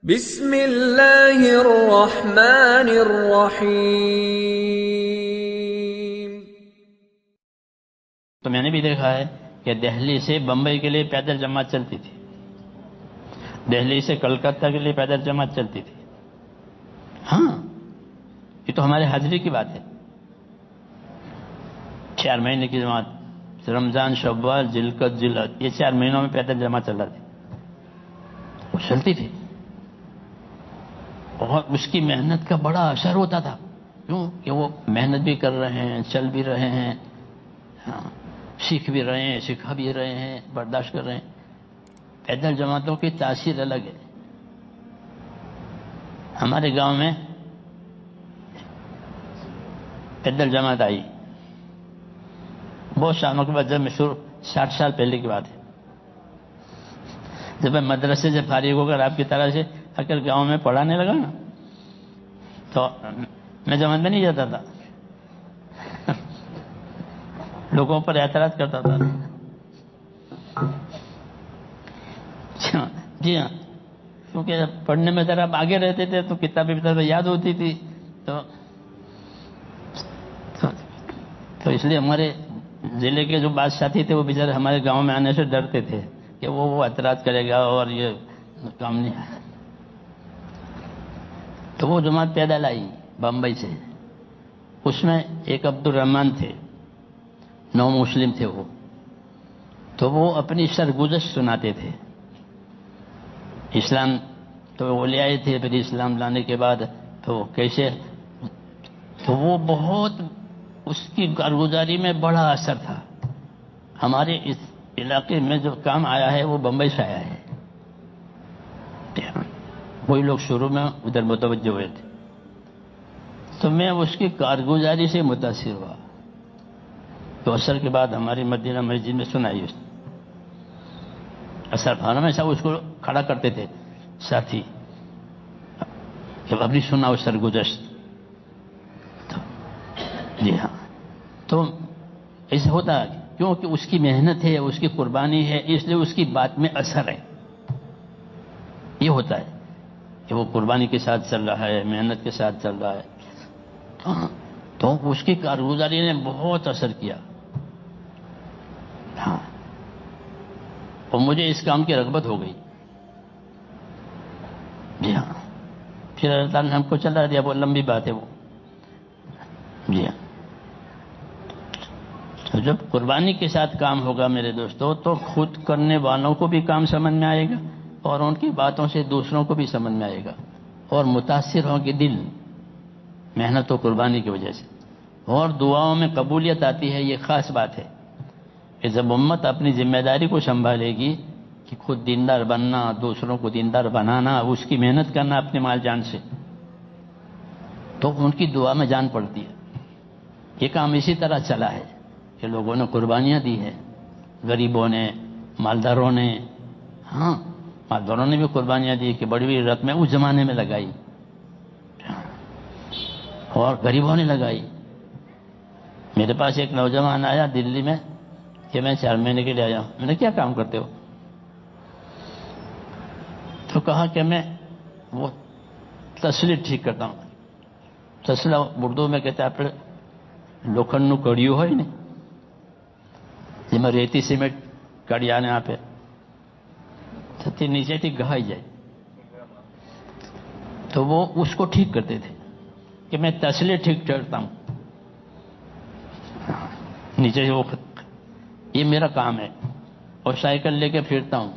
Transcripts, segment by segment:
بسم اللہ الرحمن الرحیم۔ تو میں نے بھی دیکھا ہے کہ دہلی سے بمبئی کے لیے پیدل جماعت چلتی تھی، دہلی سے کلکتہ کے لیے پیدل جماعت چلتی تھی۔ ہاں، یہ تو ہمارے حاضری کی بات ہے۔ 4 مہینے کی جماعت، رمضان، شوال، ذوالقعدہ، ذوالحج، یہ 4 مہینوں میں پیدل جماعت چل رہا تھی، وہ چلتی تھی، اور اس کی محنت کا بڑا اثر ہوتا تھا۔ کیوں کہ وہ محنت بھی کر رہے ہیں، چل بھی رہے ہیں، سیکھ بھی رہے ہیں، سکھا بھی رہے ہیں، برداشت کر رہے ہیں۔ پیدل جماعتوں کی تاثیر الگ ہے۔ ہمارے گاؤں میں پیدل جماعت آئی بہت سالوں کے بعد، جب مشہور 60 سال پہلے کی بات ہے، جب میں مدرسے سے فارغ ہو کر آپ کی طرح سے اگر گاؤں میں پڑھانے لگا نا، تو میں جماعت میں نہیں جاتا تھا، لوگوں پر اعتراض کرتا تھا۔ جی ہاں، کیونکہ پڑھنے میں ذرا آگے رہتے تھے تو کتابیں یاد ہوتی تھی، تو اس لیے ہمارے ضلع کے جو بعض ساتھی تھے وہ بیچارے ہمارے گاؤں میں آنے سے ڈرتے تھے کہ وہ اعتراض کرے گا اور یہ کام نہیں ہے۔ تو وہ جماعت پیدل آئی بمبئی سے، اس میں ایک عبدالرحمن تھے، نو مسلم تھے وہ، تو وہ اپنی سرگزشت سناتے تھے۔ اسلام تو وہ لے آئے تھے، پھر اسلام لانے کے بعد تو کیسے، تو وہ بہت، اس کی کارگزاری میں بڑا اثر تھا۔ ہمارے اس علاقے میں جو کام آیا ہے وہ بمبئی سے آیا ہے۔ وہی لوگ شروع میں ادھر متوجہ ہوئے تھے، تو میں اس کی کارگزاری سے متاثر ہوا۔ تو اثر کے بعد ہماری مدینہ مسجد میں سنائی اس نے، اثر ہمیشہ اس کو کھڑا کرتے تھے ساتھی کہ ابھی سنا وہ سرگزشت۔ جی ہاں، تو ایسا ہوتا ہے کیونکہ اس کی محنت ہے، اس کی قربانی ہے، اس لیے اس کی بات میں اثر ہے۔ یہ ہوتا ہے کہ وہ قربانی کے ساتھ چل رہا ہے، محنت کے ساتھ چل رہا ہے، تو اس کی کارگزاری نے بہت اثر کیا۔ ہاں، اور مجھے اس کام کی رغبت ہو گئی۔ جی ہاں، پھر اللہ تعالیٰ نے ہم کو چلا دیا، وہ لمبی بات ہے وہ۔ جی ہاں، تو جب قربانی کے ساتھ کام ہوگا میرے دوستو، تو خود کرنے والوں کو بھی کام سمجھ میں آئے گا، اور ان کی باتوں سے دوسروں کو بھی سمجھ میں آئے گا، اور متاثر ہوں گے دل محنت و قربانی کی وجہ سے، اور دعاؤں میں قبولیت آتی ہے۔ یہ خاص بات ہے کہ جب امت اپنی ذمہ داری کو سنبھالے گی کہ خود دیندار بننا، دوسروں کو دیندار بنانا، اس کی محنت کرنا اپنے مال جان سے، تو ان کی دعا میں جان پڑتی ہے۔ یہ کام اسی طرح چلا ہے کہ لوگوں نے قربانیاں دی ہیں، غریبوں نے، مالداروں نے، ہاں مالداروں نے بھی قربانیاں دی کہ بڑی بڑی رقمیں اس زمانے میں لگائی، اور غریبوں نے لگائی۔ میرے پاس ایک نوجوان آیا دلی میں کہ میں 4 مہینے کے لیے آیا ہوں۔ میں نے کیا کام کرتے ہو؟ تو کہا کہ میں وہ تسلی ٹھیک کرتا ہوں۔ تسلا اردو میں کہتے ہیں آپ لوکھنڈ کڑیوں ہوئی نہیں، جی میں ریتی سیمنٹ کڑی آنے آپ نیچے ٹھیک گہائی جائے، تو وہ اس کو ٹھیک کرتے تھے کہ میں تسلے ٹھیک کرتا ہوں نیچے سے، وہ یہ میرا کام ہے۔ اور سائیکل لے کے پھرتا ہوں،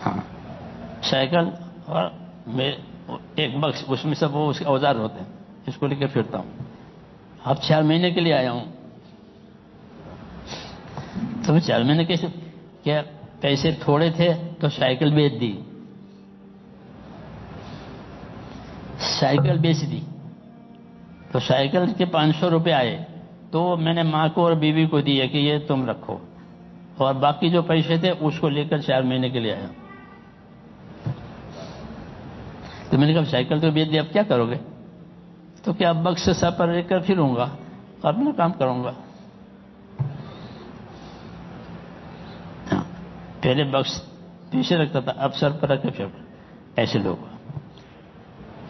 ہاں سائیکل اور ایک بکس، اس میں سب وہ اس کے اوزار ہوتے ہیں، اس کو لے کے پھرتا ہوں۔ اب 4 مہینے کے لیے آیا ہوں، تو میں 4 مہینے کیسے، کیا پیسے تھوڑے تھے تو سائیکل بیچ دی، سائیکل بیچ دی، تو سائیکل کے 500 روپے آئے، تو میں نے ماں کو اور بیوی کو دیے کہ یہ تم رکھو، اور باقی جو پیسے تھے اس کو لے کر 4 مہینے کے لیے آیا۔ تو میں نے کہا سائیکل تو بیچ دی، اب کیا کرو گے؟ تو کیا بکس سر پر لے کر پھروں گا، اپنا کام کروں گا۔ پہلے بکس پیچھے رکھتا تھا، اب سر پر رکھ کے پھر، ایسے لوگ.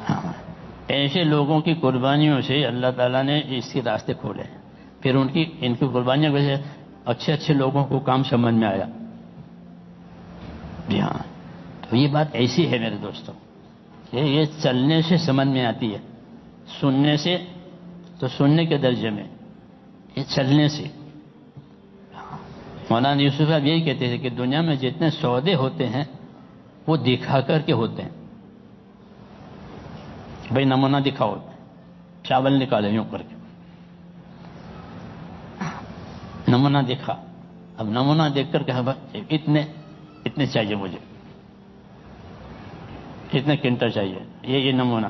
ہاں، ایسے لوگوں کی قربانیوں سے اللہ تعالیٰ نے اس کے راستے کھولے. پھر ان کی قربانیوں کی وجہ سے اچھے اچھے لوگوں کو کام سمجھ میں آیا. جی ہاں، تو یہ بات ایسی ہے میرے دوستوں کہ یہ چلنے سے سمجھ میں آتی ہے، سننے سے تو سننے کے درجے میں، یہ چلنے سے. مولانا یوسف صاحب یہی کہتے تھے کہ دنیا میں جتنے سودے ہوتے ہیں وہ دکھا کر کے ہوتے ہیں. بھائی نمونہ دکھاؤ، چاول نکالے یوں کر کے، نمونہ دکھا. اب نمونہ دیکھ کر کہ اتنے چاہیے مجھے، اتنے کنٹل چاہیے، یہ نمونہ.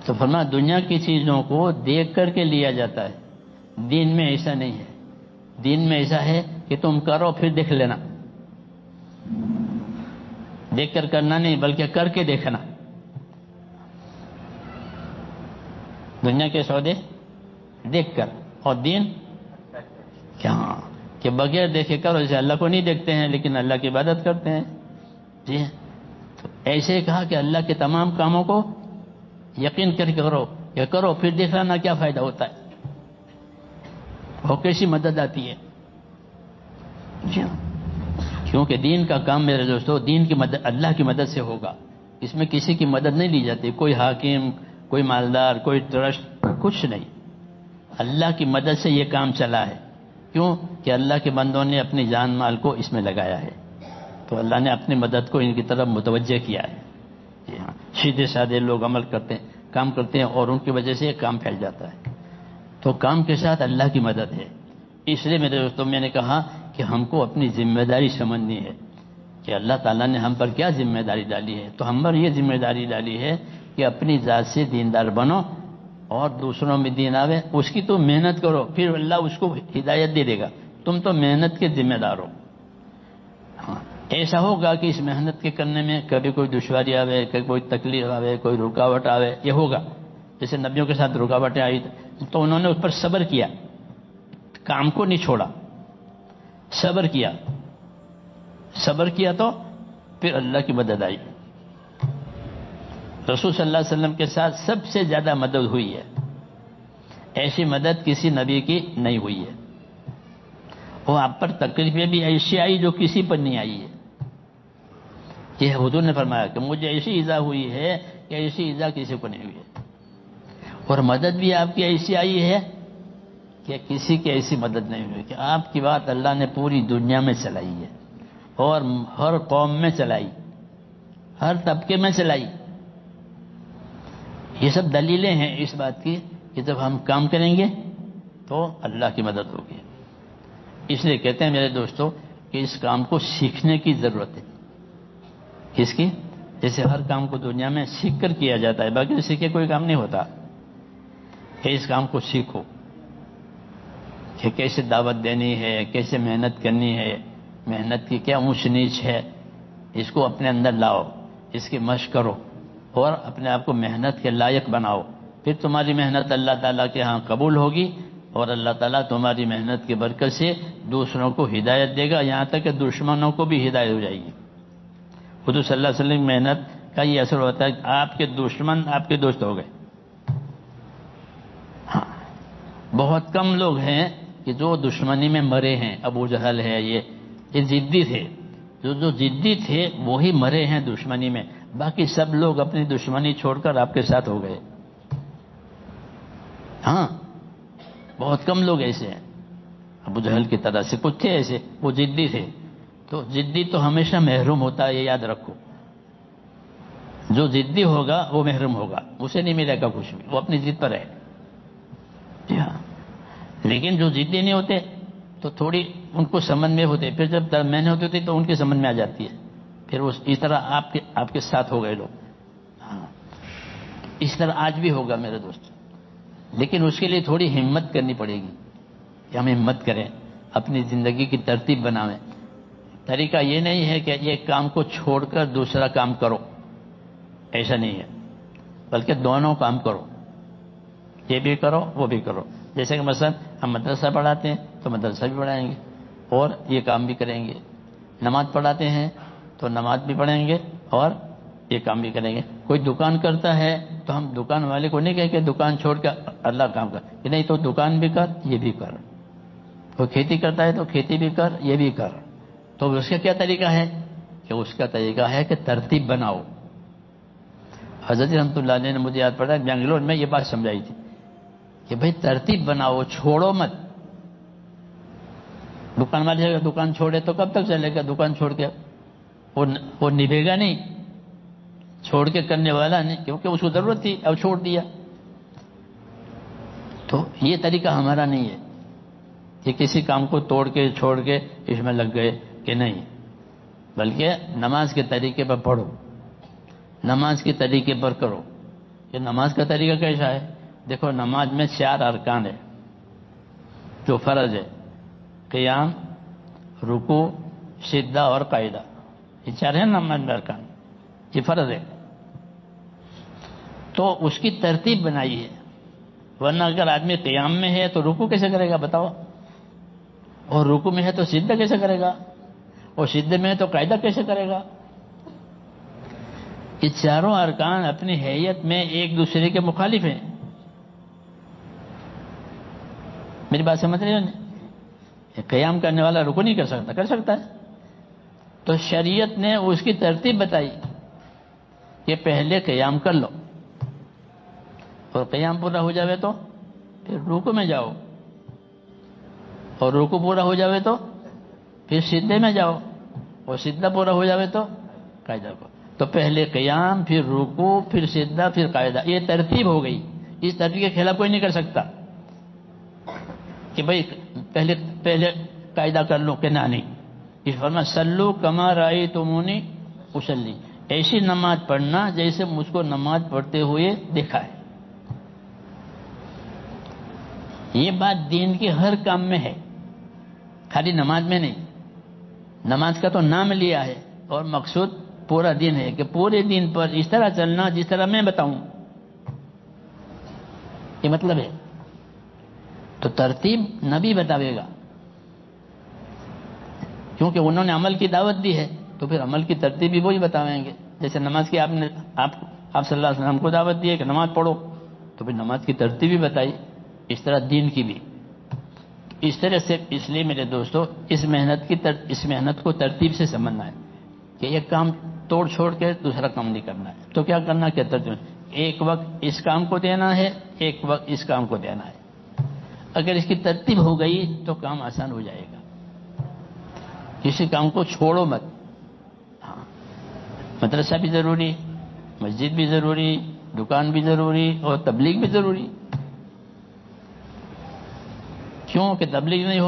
تو فرمایا دنیا کی چیزوں کو دیکھ کر کے لیا جاتا ہے. دین میں ایسا نہیں ہے. دین میں ایسا ہے کہ تم کرو پھر دیکھ لینا. دیکھ کر کرنا نہیں بلکہ کر کے دیکھنا. دنیا کے سودے دیکھ کر، اور دین کیا کہ بغیر دیکھے کرو. جیسے اللہ کو نہیں دیکھتے ہیں لیکن اللہ کی عبادت کرتے ہیں. جی تو ایسے کہا کہ اللہ کے تمام کاموں کو یقین کر کے کرو، یا کرو پھر دیکھ لینا کیا فائدہ ہوتا ہے، وہ کیسی مدد آتی ہے. جی ہاں، کیونکہ دین کا کام میرے دوستو دین کی مدد اللہ کی مدد سے ہوگا. اس میں کسی کی مدد نہیں لی جاتی، کوئی حاکم، کوئی مالدار، کوئی ٹرسٹ، کچھ نہیں. اللہ کی مدد سے یہ کام چلا ہے. کیوں کہ اللہ کے بندوں نے اپنی جان مال کو اس میں لگایا ہے، تو اللہ نے اپنی مدد کو ان کی طرف متوجہ کیا ہے. جی ہاں، سیدھے سادے لوگ عمل کرتے ہیں، کام کرتے ہیں، اور ان کی وجہ سے یہ کام پھیل جاتا ہے. تو کام کے ساتھ اللہ کی مدد ہے. اس لیے میرے دوستوں میں نے کہا کہ ہم کو اپنی ذمہ داری سمجھنی ہے کہ اللہ تعالیٰ نے ہم پر کیا ذمہ داری ڈالی ہے. تو ہم پر یہ ذمہ داری ڈالی ہے کہ اپنی ذات سے دیندار بنو اور دوسروں میں دین آوے. اس کی تو محنت کرو، پھر اللہ اس کو ہدایت دے گا. تم تو محنت کے ذمہ دار ہو. ہاں، ایسا ہوگا کہ اس محنت کے کرنے میں کبھی کوئی دشواری آوے، کبھی کوئی تکلیف آوے، کوئی رکاوٹ آوے. یہ ہوگا. جیسے نبیوں کے ساتھ رکاوٹیں آئی تو انہوں نے اس پر صبر کیا، کام کو نہیں چھوڑا، صبر کیا. صبر کیا تو پھر اللہ کی مدد آئی. رسول صلی اللہ علیہ وسلم کے ساتھ سب سے زیادہ مدد ہوئی ہے. ایسی مدد کسی نبی کی نہیں ہوئی ہے. وہ آپ پر تکلیفیں بھی ایسی آئی جو کسی پر نہیں آئی ہے. یہ حضور نے فرمایا کہ مجھے ایسی ایذا ہوئی ہے کہ ایسی ایذا کسی کو نہیں ہوئی ہے. اور مدد بھی آپ کی ایسی آئی ہے کہ کسی کی ایسی مدد نہیں ہوئی کہ آپ کی بات اللہ نے پوری دنیا میں چلائی ہے، اور ہر قوم میں چلائی، ہر طبقے میں چلائی. یہ سب دلیلیں ہیں اس بات کی کہ جب ہم کام کریں گے تو اللہ کی مدد ہوگی. اس لیے کہتے ہیں میرے دوستو کہ اس کام کو سیکھنے کی ضرورت ہے. کس کی؟ جیسے ہر کام کو دنیا میں سیکھ کر کیا جاتا ہے، باقی سیکھے کوئی کام نہیں ہوتا. کہ اس کام کو سیکھو کہ کیسے دعوت دینی ہے، کیسے محنت کرنی ہے، محنت کی کیا اونچ نیچ ہے. اس کو اپنے اندر لاؤ، اس کی مشق کرو، اور اپنے آپ کو محنت کے لائق بناؤ. پھر تمہاری محنت اللہ تعالیٰ کے ہاں قبول ہوگی، اور اللہ تعالیٰ تمہاری محنت کی برکت سے دوسروں کو ہدایت دے گا، یہاں تک کہ دشمنوں کو بھی ہدایت ہو جائے گی. حضور صلی اللہ علیہ وسلم کی محنت کا یہ اثر ہوتا ہے کہ آپ کے دشمن آپ کے دوست ہو گئے. ہاں، بہت کم لوگ ہیں کہ جو دشمنی میں مرے ہیں. ابو جہل ہے، یہ ضدی تھے. جو ضدی تھے وہی مرے ہیں دشمنی میں، باقی سب لوگ اپنی دشمنی چھوڑ کر آپ کے ساتھ ہو گئے. ہاں، بہت کم لوگ ایسے ہیں. ابو جہل کی طرح سے کچھ تھے ایسے، وہ ضدی تھے. تو ضدی تو ہمیشہ محروم ہوتا ہے، یہ یاد رکھو. جو ضدی ہوگا وہ محروم ہوگا، اسے نہیں ملے گا کچھ بھی، وہ اپنی ضد پر ہے. جی ہاں، لیکن جو ضدی نہیں ہوتے تو تھوڑی ان کو سمجھ میں ہوتے، پھر جب درمیان ہوتی ہوتی تو ان کی سمجھ میں آ جاتی ہے. پھر اس طرح آپ کے ساتھ ہو گئے لوگ. ہاں، اس طرح آج بھی ہوگا میرے دوست. لیکن اس کے لیے تھوڑی ہمت کرنی پڑے گی کہ ہم ہمت کریں، اپنی زندگی کی ترتیب بنائیں. طریقہ یہ نہیں ہے کہ ایک کام کو چھوڑ کر دوسرا کام کرو، ایسا نہیں ہے، بلکہ دونوں کام کرو. یہ بھی کرو وہ بھی کرو. جیسے کہ مثلا ہم مدرسہ پڑھاتے ہیں تو مدرسہ بھی پڑھائیں گے اور یہ کام بھی کریں گے. نماز پڑھاتے ہیں تو نماز بھی پڑھیں گے اور یہ کام بھی کریں گے. کوئی دکان کرتا ہے تو ہم دکان والے کو نہیں کہیں کہ دکان چھوڑ کے اللہ کام کر, کہ نہیں تو دکان بھی کر یہ بھی کر. کوئی کھیتی کرتا ہے تو کھیتی بھی کر یہ بھی کر. تو اس کا کیا طریقہ ہے کہ اس کا طریقہ ہے کہ ترتیب بناؤ. حضرت رحمۃ اللہ علیہ نے مجھے یاد پڑا بنگلور میں یہ بات سمجھائی تھی کہ بھائی ترتیب بناؤ, چھوڑو مت. دکان والے اگر دکان چھوڑے تو کب تک چلے گا؟ دکان چھوڑ کے وہ نبھے گا نہیں, چھوڑ کے کرنے والا نہیں, کیونکہ اس کو ضرورت تھی اب چھوڑ دیا. تو یہ طریقہ ہمارا نہیں ہے کہ کسی کام کو توڑ کے چھوڑ کے اس میں لگ گئے کہ نہیں, بلکہ نماز کے طریقے پر پڑھو, نماز کے طریقے پر کرو. کہ نماز کا طریقہ کیسا ہے؟ دیکھو نماز میں 4 ارکان ہے جو فرض ہے, قیام, رکوع, سجدہ اور قاعدہ. یہ 4 ہیں نماز میں ارکان, یہ فرض ہے. تو اس کی ترتیب بنائی ہے, ورنہ اگر آدمی قیام میں ہے تو رکوع کیسے کرے گا بتاؤ, اور رکوع میں ہے تو سجدہ کیسے کرے گا, اور سجدے میں ہے تو قاعدہ کیسے کرے گا؟ یہ چاروں ارکان اپنی حیت میں ایک دوسرے کے مخالف ہیں. میری بات سمجھ رہے ہو؟ قیام کرنے والا رکوع نہیں کر سکتا, کر سکتا ہے. تو شریعت نے اس کی ترتیب بتائی کہ پہلے قیام کر لو, اور قیام پورا ہو جاوے تو پھر رکوع میں جاؤ, اور رکوع پورا ہو جاوے تو پھر سجدے میں جاؤ, اور سجدہ پورا ہو جاوے تو قاعدہ کو. تو پہلے قیام, پھر رکوع, پھر سجدہ, پھر قاعدہ. یہ ترتیب ہو گئی. اس ترتیب کے خلاف کوئی نہیں کر سکتا کہ بھئی پہلے قاعدہ کر لو, کہ نہیں. اس فرما صلو کما رأیتمونی اصلی, ایسی نماز پڑھنا جیسے مجھ کو نماز پڑھتے ہوئے دیکھا ہے. یہ بات دین کے ہر کام میں ہے, خالی نماز میں نہیں. نماز کا تو نام لیا ہے اور مقصود پورا دین ہے کہ پورے دین پر اس طرح چلنا جس طرح میں بتاؤں, یہ مطلب ہے. تو ترتیب نبی بتاوے گا, کیونکہ انہوں نے عمل کی دعوت دی ہے, تو پھر عمل کی ترتیب بھی وہی بتاویں گے. جیسے نماز کی آپ صلی اللہ علیہ وسلم کو دعوت دی ہے کہ نماز پڑھو, تو پھر نماز کی ترتیب بھی بتائی. اس طرح دین کی بھی اس طرح سے. اس لیے میرے دوستو اس محنت کو ترتیب سے سمجھنا ہے کہ ایک کام توڑ چھوڑ کے دوسرا کام نہیں کرنا ہے. تو کیا کرنا ہے؟ ترتیب. ایک وقت اس کام کو دینا ہے, ایک وقت اس کام کو دینا ہے. اگر اس کی ترتیب ہو گئی تو کام آسان ہو جائے گا. کسی کام کو چھوڑو مت. ہاں, مدرسہ بھی ضروری, مسجد بھی ضروری, دکان بھی ضروری, اور تبلیغ بھی ضروری. کیوں کہ تبلیغ نہیں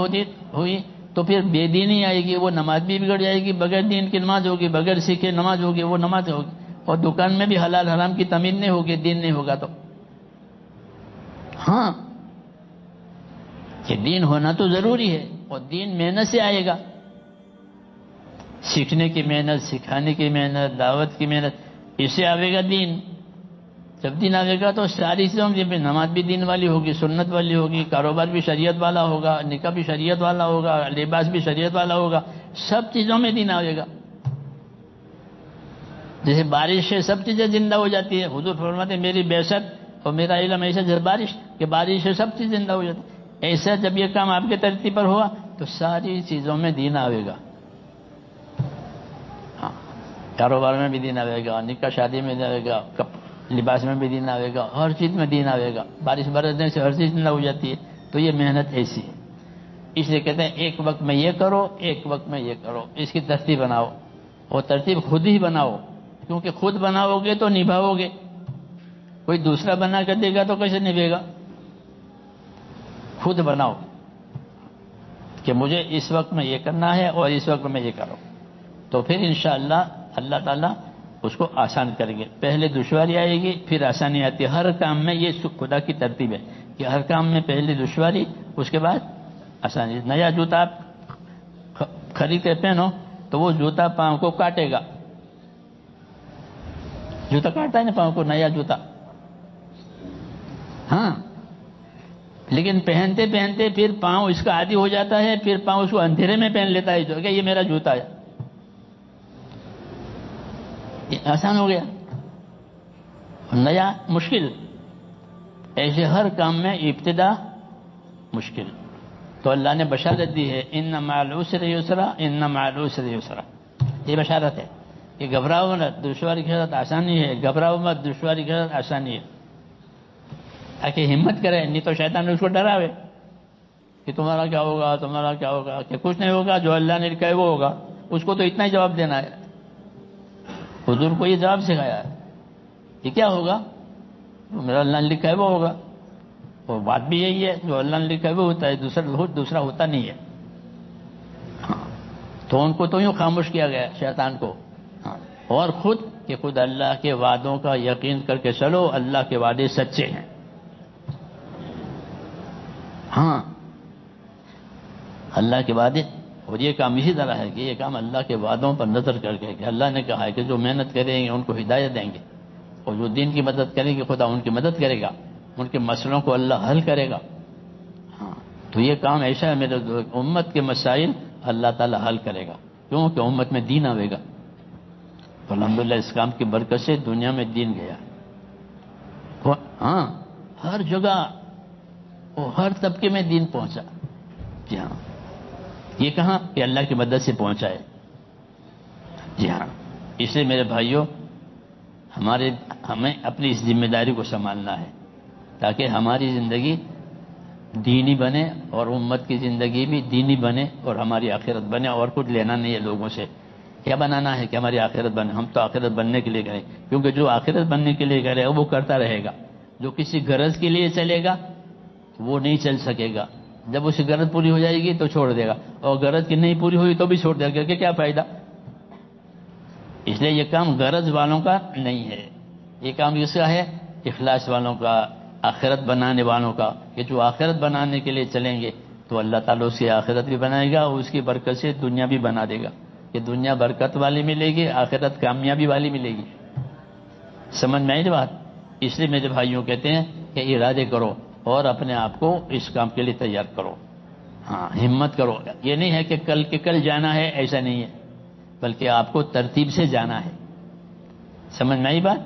ہوئی تو پھر بے دینی آئے گی, وہ نماز بھی بگڑ جائے گی. بغیر دین کی نماز ہوگی, بغیر سیکھے نماز ہوگی, وہ نماز ہوگی. اور دکان میں بھی حلال حرام کی تمیز نہیں ہوگی, دین نہیں ہوگا. تو ہاں, کہ دین ہونا تو ضروری ہے, اور دین محنت سے آئے گا. سیکھنے کی محنت, سکھانے کی محنت, دعوت کی محنت, اس سے آئے گا دین. جب دین آئے گا تو ساری چیزوں میں نماز بھی دین والی ہوگی, سنت والی ہوگی, کاروبار بھی شریعت والا ہوگا, نکاح بھی شریعت والا ہوگا, لباس بھی شریعت والا ہوگا. سب چیزوں میں دین آئے گا. جیسے بارش سے سب چیزیں زندہ ہو جاتی ہے. حضور فرماتے ہیں میری بعثت اور میرا علم ایسا جیسے بارش, کہ بارش سے سب چیز زندہ ہو جاتی ہے. ایسا جب یہ کام آپ کے ترتیب پر ہوا تو ساری چیزوں میں دین آئے گا. ہاں, کاروبار میں بھی دین آئے گا, نکاح شادی میں دین آئے گا, لباس میں بھی دین آئے گا, ہر چیز میں دین آئے گا. بارش برسنے سے ہر چیز زندہ ہو جاتی ہے. تو یہ محنت ایسی ہے. اس لیے کہتے ہیں ایک وقت میں یہ کرو, ایک وقت میں یہ کرو. اس کی ترتیب بناؤ, اور ترتیب خود ہی بناؤ, کیونکہ خود بناؤ گے تو نبھاؤ گے. کوئی دوسرا بنا کر دے گا تو کیسے نبھے گا؟ خود بناؤ کہ مجھے اس وقت میں یہ کرنا ہے اور اس وقت میں یہ کرو, تو پھر انشاءاللہ اللہ تعالیٰ اس کو آسان کریں گے. پہلے دشواری آئے گی, پھر آسانی آتی ہے. ہر کام میں یہ خدا کی ترتیب ہے کہ ہر کام میں پہلے دشواری, اس کے بعد آسانی. نیا جوتا آپ خرید کے پہنو تو وہ جوتا پاؤں کو کاٹے گا. جوتا کاٹتا ہے نا پاؤں کو, نیا جوتا. ہاں, لیکن پہنتے پہنتے پھر پاؤں اس کا عادی ہو جاتا ہے, پھر پاؤں اس کو اندھیرے میں پہن لیتا ہے جو کہ یہ میرا جوتا ہے. آسان ہو گیا، نیا مشکل. ایسے ہر کام میں ابتدا مشکل. تو اللہ نے بشارت دی ہے ان مع العسر یسرا، ان مع العسر یسرا. یہ بشارت ہے کہ گھبراؤ مت، دشواری کے ساتھ آسانی ہے. گھبراؤ مت، دشواری کے ساتھ آسانی ہے. تاکہ ہمت کرے، نہیں تو شیطان اس کو ڈراوے کہ تمہارا کیا ہوگا، تمہارا کیا ہوگا، کہ کچھ نہیں ہوگا، جو اللہ نے لکھا ہے وہ ہوگا. اس کو تو اتنا ہی جواب دینا ہے. حضور کو یہ جواب سکھایا ہے کہ کیا ہوگا، میرا اللہ نے لکھا ہے وہ ہوگا. اور بات بھی یہی ہے، جو اللہ نے لکھا ہے وہ ہوتا ہے، دوسرا ہوتا نہیں ہے. تو ان کو تو یوں خاموش کیا گیا شیطان کو. اور خود اللہ کے وعدوں کا یقین کر کے چلو، اللہ کے وعدے سچے ہیں. ہاں اللہ کے وعدے. اور یہ کام اسی طرح ہے کہ یہ کام اللہ کے وعدوں پر نظر کر کے کہ اللہ نے کہا ہے کہ جو محنت کریں گے ان کو ہدایت دیں گے، اور جو دین کی مدد کریں گے خدا ان کی مدد کرے گا، ان کے مسئلوں کو اللہ حل کرے گا. ہاں تو یہ کام ایسا ہے میرے امت کے مسائل اللہ تعالی حل کرے گا، کیونکہ امت میں دین آئے گا. تو الحمدللہ اس کام کی برکت سے دنیا میں دین گیا. ہاں ہر جگہ اور ہر طبقے میں دین پہنچا. جی ہاں، یہ کہاں کہ اللہ کی مدد سے پہنچا ہے. جی ہاں، اس لیے میرے بھائیوں ہمیں اپنی اس ذمہ داری کو سنبھالنا ہے تاکہ ہماری زندگی دینی بنے اور امت کی زندگی بھی دینی بنے اور ہماری آخرت بنے. اور کچھ لینا نہیں ہے لوگوں سے. کیا بنانا ہے کہ ہماری آخرت بنے؟ ہم تو آخرت بننے کے لیے کریں، کیونکہ جو آخرت بننے کے لیے کرے وہ کرتا رہے گا. جو کسی غرض کے لیے چلے گا وہ نہیں چل سکے گا. جب اس کی غرض پوری ہو جائے گی تو چھوڑ دے گا، اور غرض کی نہیں پوری ہوئی تو بھی چھوڑ دے گا کہ کیا فائدہ. اس لیے یہ کام غرض والوں کا نہیں ہے، یہ کام کس کا ہے؟ اخلاص والوں کا، آخرت بنانے والوں کا. کہ جو آخرت بنانے کے لیے چلیں گے تو اللہ تعالیٰ اس کی آخرت بھی بنائے گا اور اس کی برکت سے دنیا بھی بنا دے گا. کہ دنیا برکت والی ملے گی، آخرت کامیابی والی ملے گی. سمجھ میں آئی بات؟ اس لیے میرے بھائیوں کہتے ہیں کہ ارادے کرو اور اپنے آپ کو اس کام کے لیے تیار کرو. ہاں ہمت کرو. یہ نہیں ہے کہ کل کے کل جانا ہے، ایسا نہیں ہے، بلکہ آپ کو ترتیب سے جانا ہے. سمجھ میں آئی بات؟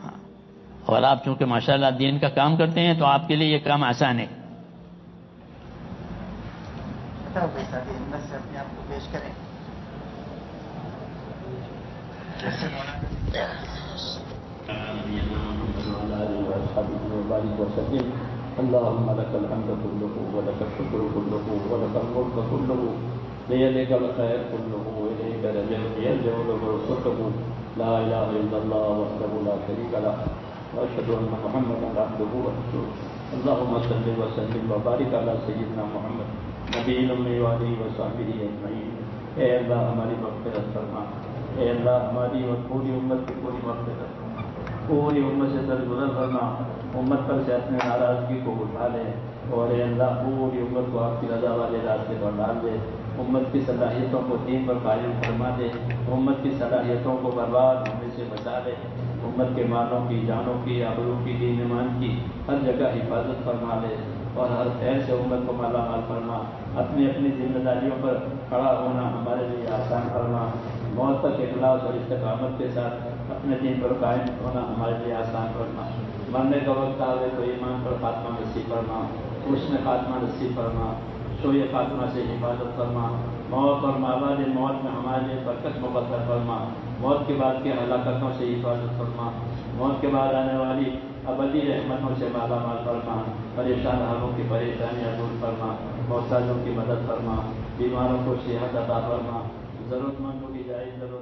ہاں. اور آپ چونکہ ماشاءاللہ دین کا کام کرتے ہیں تو آپ کے لیے یہ کام آسان ہے. اپنے آپ کو پیش کریں. اللهم لك الحمد كله ولك الشكر كله ولك الملك كله بيدك الخير كله واليك يرجع الامر كله لا اله الا الله وحده لا شريك له واشهد ان محمدا عبده ورسوله. اللهم صل وسلم وبارك على سيدنا محمد نبی الامي وآلہ وصحبہ اجمعین. اے اللہ ہماری مغفرت فرما. اے اللہ ہماری اور پوری امت کی پوری مغفرت فرما. پوری امت سے درگزر فرما. امت پر سے اپنے ناراضگی کو اٹھا لے اور اے اللہ پوری امت کو آپ کی رضا والے راستے پر ڈال دے. امت کی صلاحیتوں کو دین پر قائم فرما دے. امت کی صلاحیتوں کو برباد ہونے سے بچا لے. امت کے مالوں کی، جانوں کی، آبرو کی، دین ایمان کی ہر جگہ حفاظت فرما لے اور ہر خیر سے امت کو مالا مال فرما. اپنی اپنی ذمہ داریوں پر کھڑا ہونا ہمارے لیے آسان فرما. موت تک اخلاص اور استقامت کے ساتھ اپنے دین پر قائم ہونا ہمارے لیے آسان فرما. مرنے کا وقت آئے تو ایمان پر خاتمہ نصیب فرما. حسن خاتمہ نصیب فرما. سوئے خاتمہ سے حفاظت فرما. موت اور مابعد موت میں ہمارے لیے برکت مقدر فرما. موت کے بعد کی ہلاکتوں سے حفاظت فرما. موت کے بعد آنے والی ابدی رحمتوں سے مالا مال فرما. پریشان حالوں کی پریشانیاں دور فرما. محتاجوں کی مدد فرما. بیماروں کو صحت عطا فرما. ضرورت مندوں کی جائز ضرورت